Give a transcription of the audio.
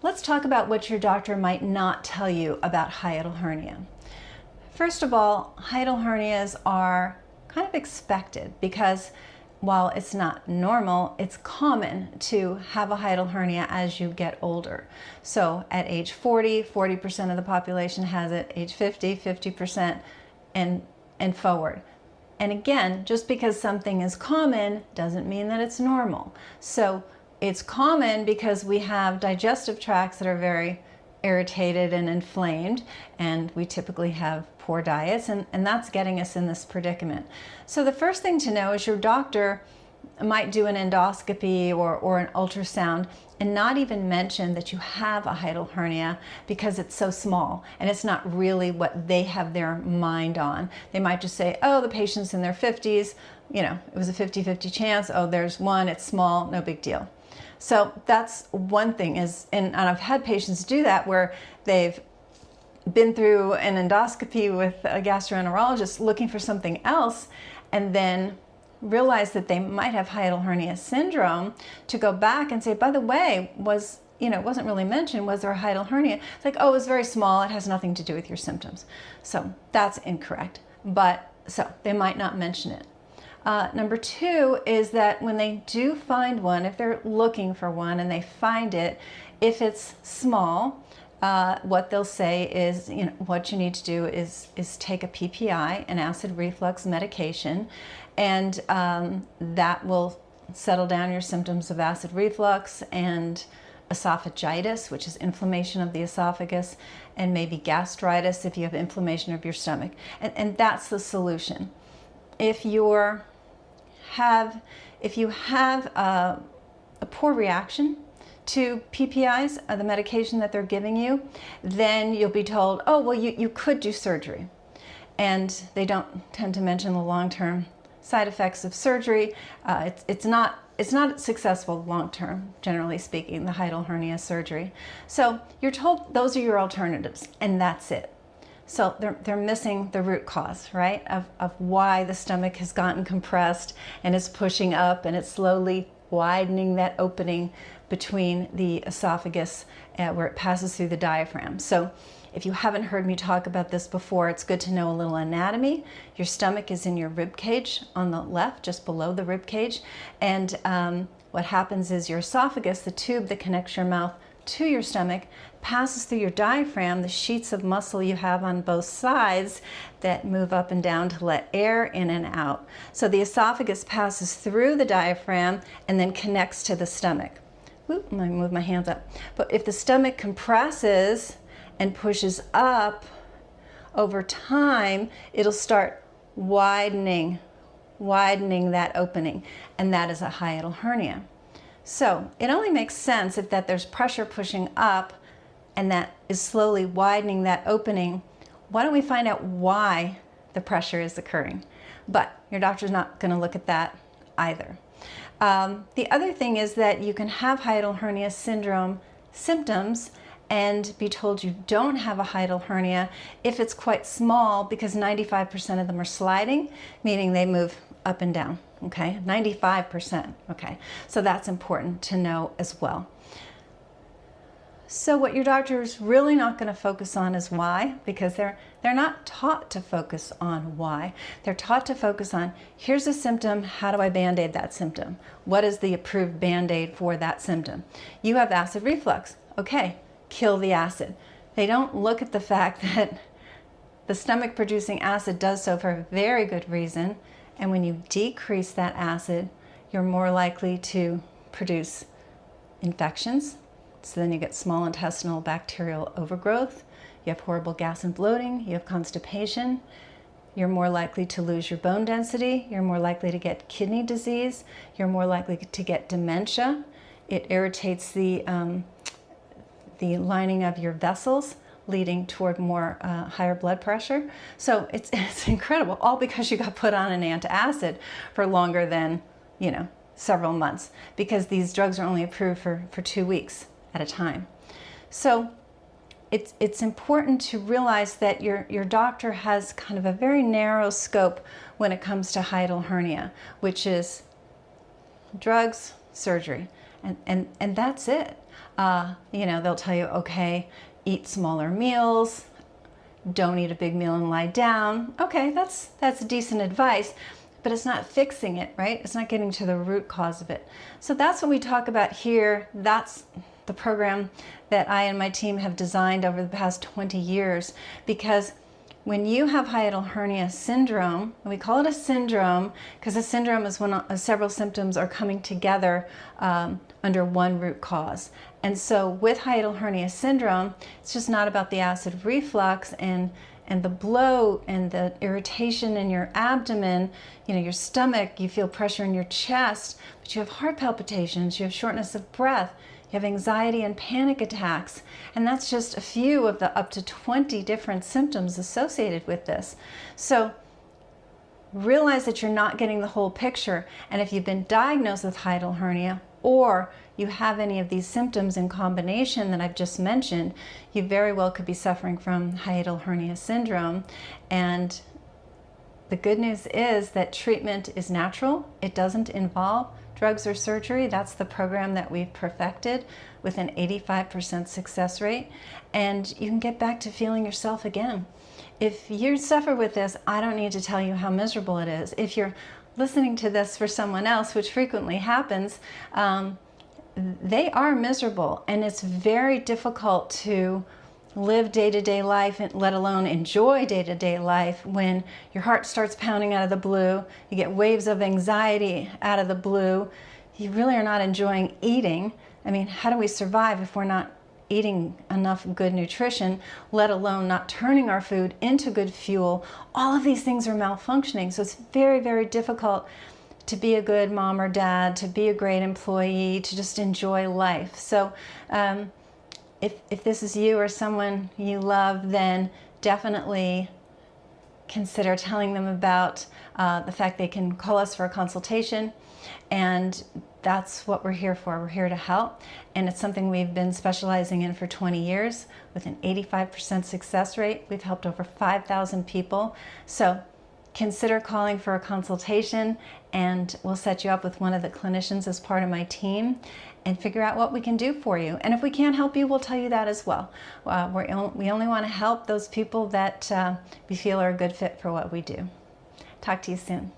Let's talk about what your doctor might not tell you about hiatal hernia. First of all, hiatal hernias are kind of expected because while it's not normal, it's common to have a hiatal hernia as you get older. So at age 40, 40% of the population has it, age 50, 50%, and forward. And again, just because something is common doesn't mean that it's normal. So it's common because we have digestive tracts that are very irritated and inflamed, and we typically have poor diets, and that's getting us in this predicament. So the first thing to know is your doctor might do an endoscopy or an ultrasound and not even mention that you have a hiatal hernia because it's so small and it's not really what they have their mind on. They might just say, oh, the patient's in their 50s, you know, it was a 50-50 chance, oh, there's one, it's small, no big deal. So that's one thing is, and I've had patients do that where they've been through an endoscopy with a gastroenterologist looking for something else and then realize that they might have hiatal hernia syndrome, to go back and say, by the way, it wasn't really mentioned, was there a hiatal hernia? It's like, oh, it was very small, it has nothing to do with your symptoms. So that's incorrect, but so they might not mention it. Number two is that when they do find one, if they're looking for one and they find it, if it's small, what they'll say is, what you need to do is take a PPI, an acid reflux medication, and that will settle down your symptoms of acid reflux and esophagitis, which is inflammation of the esophagus, and maybe gastritis if you have inflammation of your stomach. And that's the solution. If you have a poor reaction to PPIs, the medication that they're giving you, then you'll be told, oh, well, you could do surgery. And they don't tend to mention the long-term side effects of surgery. It's not successful long-term, generally speaking, the hiatal hernia surgery. So you're told those are your alternatives, and that's it. So they're missing the root cause, right, of why the stomach has gotten compressed and is pushing up, and it's slowly widening that opening between the esophagus where it passes through the diaphragm. So if you haven't heard me talk about this before, it's good to know a little anatomy. Your stomach is in your rib cage on the left, just below the rib cage. And what happens is your esophagus, the tube that connects your mouth to your stomach, passes through your diaphragm, the sheets of muscle you have on both sides that move up and down to let air in and out. So the esophagus passes through the diaphragm and then connects to the stomach. Oop, I move my hands up. But if the stomach compresses and pushes up over time, it'll start widening that opening, and that is a hiatal hernia. So it only makes sense if there's pressure pushing up and that is slowly widening that opening. Why don't we find out why the pressure is occurring? But your doctor's not going to look at that either. The other thing is that you can have hiatal hernia syndrome symptoms and be told you don't have a hiatal hernia if it's quite small, because 95% of them are sliding, meaning they move up and down, okay? 95%, okay? So that's important to know as well. So what your doctor is really not going to focus on is why, because they're not taught to focus on why. They're taught to focus on, here's a symptom, how do I band-aid that symptom? What is the approved band-aid for that symptom? You have acid reflux, okay, kill the acid. They don't look at the fact that the stomach producing acid does so for a very good reason, and when you decrease that acid, you're more likely to produce infections. So then you get small intestinal bacterial overgrowth, you have horrible gas and bloating, you have constipation, you're more likely to lose your bone density, you're more likely to get kidney disease, you're more likely to get dementia. It irritates the lining of your vessels, leading toward more higher blood pressure. So it's incredible, all because you got put on an antacid for longer than, several months, because these drugs are only approved for 2 weeks at a time. So it's important to realize that your doctor has kind of a very narrow scope when it comes to hiatal hernia, which is drugs, surgery, and that's it. They'll tell you, okay, eat smaller meals, don't eat a big meal and lie down. Okay, that's decent advice, but it's not fixing it, right? It's not getting to the root cause of it. So that's what we talk about here. That's the program that I and my team have designed over the past 20 years, because when you have hiatal hernia syndrome, and we call it a syndrome because a syndrome is when several symptoms are coming together under one root cause. And so with hiatal hernia syndrome, it's just not about the acid reflux and the bloat and the irritation in your abdomen, your stomach, you feel pressure in your chest, but you have heart palpitations, you have shortness of breath, you have anxiety and panic attacks, and that's just a few of the up to 20 different symptoms associated with this. So realize that you're not getting the whole picture, and if you've been diagnosed with hiatal hernia or you have any of these symptoms in combination that I've just mentioned, you very well could be suffering from hiatal hernia syndrome. And the good news is that treatment is natural. It doesn't involve drugs or surgery. That's the program that we've perfected with an 85% success rate, and you can get back to feeling yourself again. If you suffer with this, I don't need to tell you how miserable it is. If you're listening to this for someone else, which frequently happens, they are miserable, and it's very difficult to live day-to-day life, let alone enjoy day-to-day life, when your heart starts pounding out of the blue, you get waves of anxiety out of the blue, you really are not enjoying eating. I mean, how do we survive if we're not eating enough good nutrition, let alone not turning our food into good fuel? All of these things are malfunctioning, so it's very, very difficult to be a good mom or dad, to be a great employee, to just enjoy life. So if this is you or someone you love, then definitely consider telling them about the fact they can call us for a consultation, and that's what we're here for. We're here to help, and it's something we've been specializing in for 20 years with an 85% success rate. We've helped over 5,000 people. So consider calling for a consultation, and we'll set you up with one of the clinicians as part of my team and figure out what we can do for you. And if we can't help you, we'll tell you that as well. We only want to help those people that we feel are a good fit for what we do. Talk to you soon.